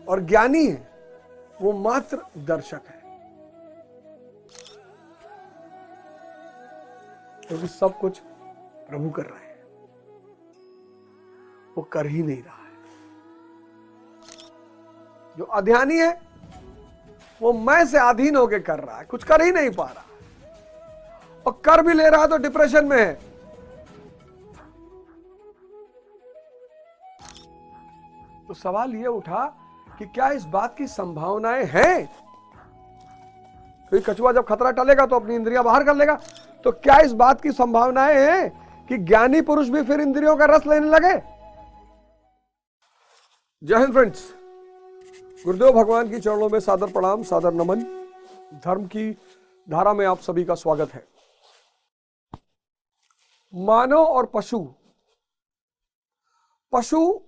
और ज्ञानी है वो मात्र दर्शक है, क्योंकि सब कुछ प्रभु कर रहे हैं, वो कर ही नहीं रहा है। जो अध्यानी है वो मैं से अधीन होके कर रहा है, कुछ कर ही नहीं पा रहा, और कर भी ले रहा है तो डिप्रेशन में है। तो सवाल ये उठा कि क्या इस बात की संभावनाएं हैं, क्योंकि कछुआ जब खतरा टलेगा तो अपनी इंद्रियां बाहर कर लेगा, तो क्या इस बात की संभावनाएं हैं कि ज्ञानी पुरुष भी फिर इंद्रियों का रस लेने लगे? जय हिंद फ्रेंड्स, गुरुदेव भगवान की चरणों में सादर प्रणाम, सादर नमन। धर्म की धारा में आप सभी का स्वागत है। मानव और पशु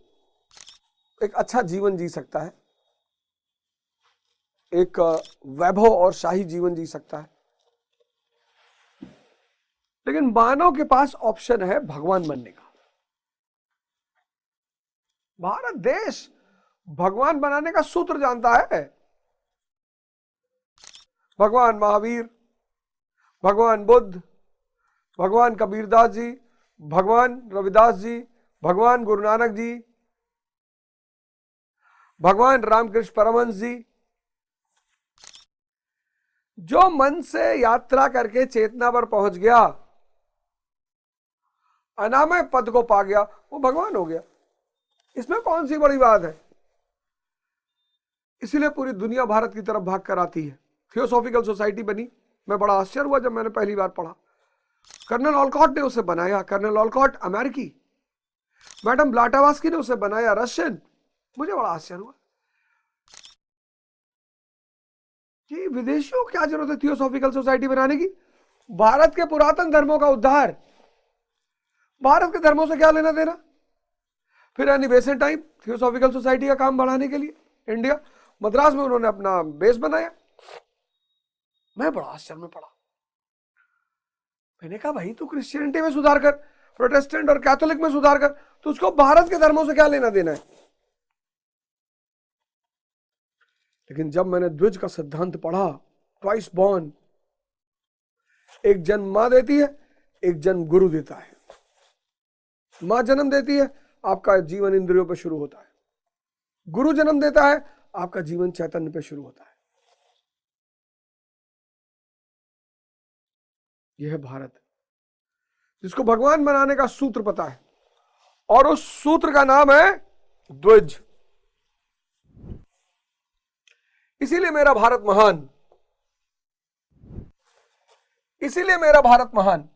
एक अच्छा जीवन जी सकता है, एक वैभव और शाही जीवन जी सकता है, लेकिन मानव के पास ऑप्शन है भगवान बनने का। भारत देश भगवान बनाने का सूत्र जानता है। भगवान महावीर, भगवान बुद्ध, भगवान कबीरदास जी, भगवान रविदास जी, भगवान गुरु नानक जी, भगवान रामकृष्ण परमहंस जी, जो मन से यात्रा करके चेतना पर पहुंच गया, अनामय पद को पा गया, वो भगवान हो गया। इसमें कौन सी बड़ी बात है? इसीलिए पूरी दुनिया भारत की तरफ भाग कर आती है। थियोसॉफिकल सोसाइटी बनी, मैं बड़ा आश्चर्य हुआ जब मैंने पहली बार पढ़ा। कर्नल ऑलकॉट ने उसे बनाया, कर्नल ऑलकॉट अमेरिकी, मैडम ब्लाटावास्की ने उसे बनाया रशियन। मुझे बड़ा आश्चर्य हुआ कि विदेशियों को क्या जरूरत है थियोसॉफिकल सोसाइटी बनाने की? भारत के पुरातन धर्मों का उद्धार, भारत के धर्मों से क्या लेना देना? फिर Annie Besant time theosophical society का काम बढ़ाने के लिए इंडिया, मद्रास में उन्होंने अपना बेस बनाया। मैं बड़ा आश्चर्य में पड़ा। मैंने कहा भाई तू क्रिश्चियनिटी में सुधार कर, प्रोटेस्टेंट और कैथोलिक में सुधार कर, तो उसको भारत के धर्मों से क्या लेना देना है? लेकिन जब मैंने द्विज का सिद्धांत पढ़ा, ट्वाइस बॉर्न, एक जन्म मां देती है, एक जन्म गुरु देता है। मां जन्म देती है, आपका जीवन इंद्रियों पर शुरू होता है। गुरु जन्म देता है, आपका जीवन चैतन्य पे शुरू होता है। यह है भारत, जिसको भगवान बनाने का सूत्र पता है, और उस सूत्र का नाम है द्विज। इसीलिए मेरा भारत महान, इसीलिए मेरा भारत महान।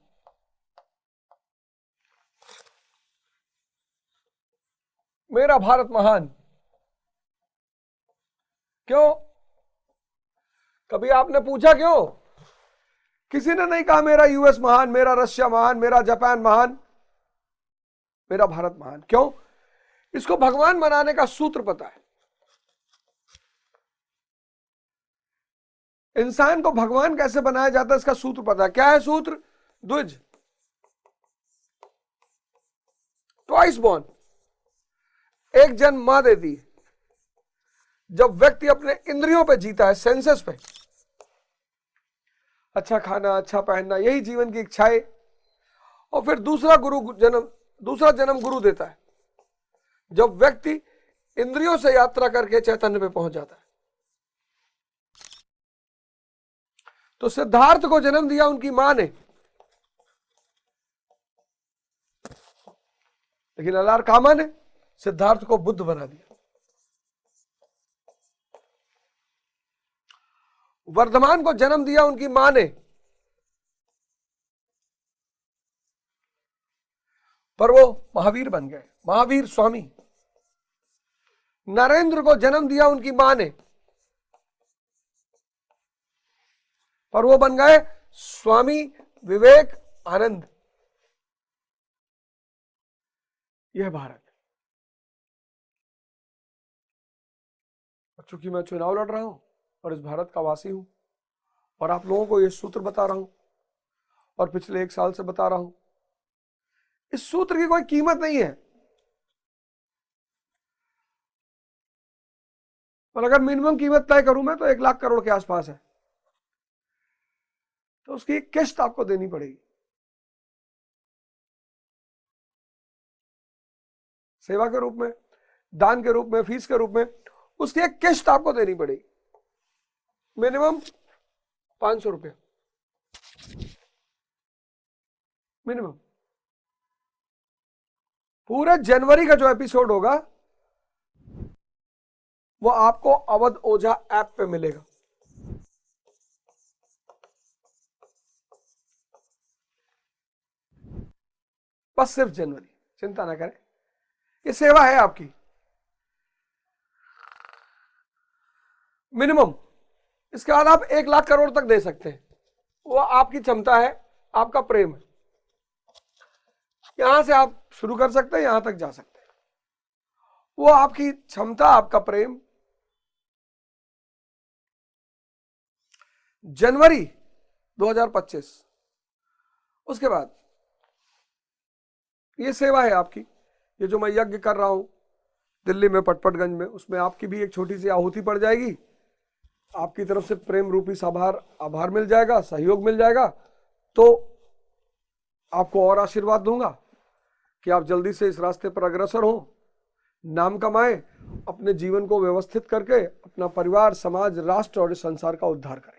मेरा भारत महान क्यों? कभी आपने पूछा क्यों? किसी ने नहीं कहा मेरा यूएस महान, मेरा रशिया महान, मेरा जापान महान, मेरा भारत महान। क्यों? इसको भगवान बनाने का सूत्र पता है। इंसान को भगवान कैसे बनाया जाता है इसका सूत्र पता है। क्या है सूत्र? द्विज, ट्वाइस बॉर्न, एक जन्म मां देती है। जब व्यक्ति अपने इंद्रियों पे जीता है, सेंसेस पे, अच्छा खाना, अच्छा पहनना, यही जीवन की इच्छाएं, और फिर दूसरा जन्म गुरु देता है। जब व्यक्ति इंद्रियों से यात्रा करके चैतन्य पे पहुंच जाता है। तो सिद्धार्थ को जन्म दिया उनकी मां ने, लेकिन अलार कामा ने सिद्धार्थ को बुद्ध बना दिया। वर्धमान को जन्म दिया उनकी मां ने, पर वो महावीर बन गए, महावीर स्वामी। नरेंद्र को जन्म दिया उनकी मां ने, पर वो बन गए स्वामी विवेक आनंद। यह भारत। चूंकि मैं चुनाव लड़ रहा हूं और इस भारत का वासी हूं, और आप लोगों को यह सूत्र बता रहा हूं, और पिछले 1 साल से बता रहा हूं, इस सूत्र की कोई कीमत नहीं है। और अगर मिनिमम कीमत तय करूं मैं तो 1 लाख करोड़ के आसपास है, तो उसकी एक किस्त आपको देनी पड़ेगी, सेवा के रूप में, दान के रूप में, फीस के रूप में, उसकी एक किस्त आपको देनी पड़ेगी, मिनिमम 500 रुपये मिनिमम। पूरे जनवरी का जो एपिसोड होगा वो आपको अवध ओझा ऐप पे मिलेगा। बस सिर्फ जनवरी, चिंता ना करें, ये सेवा है आपकी मिनिमम। इसके बाद आप 1 लाख करोड़ तक दे सकते हैं, वो आपकी क्षमता है, आपका प्रेम है। यहां से आप शुरू कर सकते हैं, यहां तक जा सकते हैं, वो आपकी क्षमता, आपका प्रेम। जनवरी 2025, उसके बाद ये सेवा है आपकी, ये जो मैं यज्ञ कर रहा हूं दिल्ली में पटपटगंज में, उसमें आपकी भी एक छोटी सी आहुति पड़ जाएगी, आपकी तरफ से प्रेम रूपी आभार मिल जाएगा, सहयोग मिल जाएगा, तो आपको और आशीर्वाद दूंगा कि आप जल्दी से इस रास्ते पर अग्रसर हो, नाम कमाएं, अपने जीवन को व्यवस्थित करके अपना परिवार, समाज, राष्ट्र और इस संसार का उद्धार करें।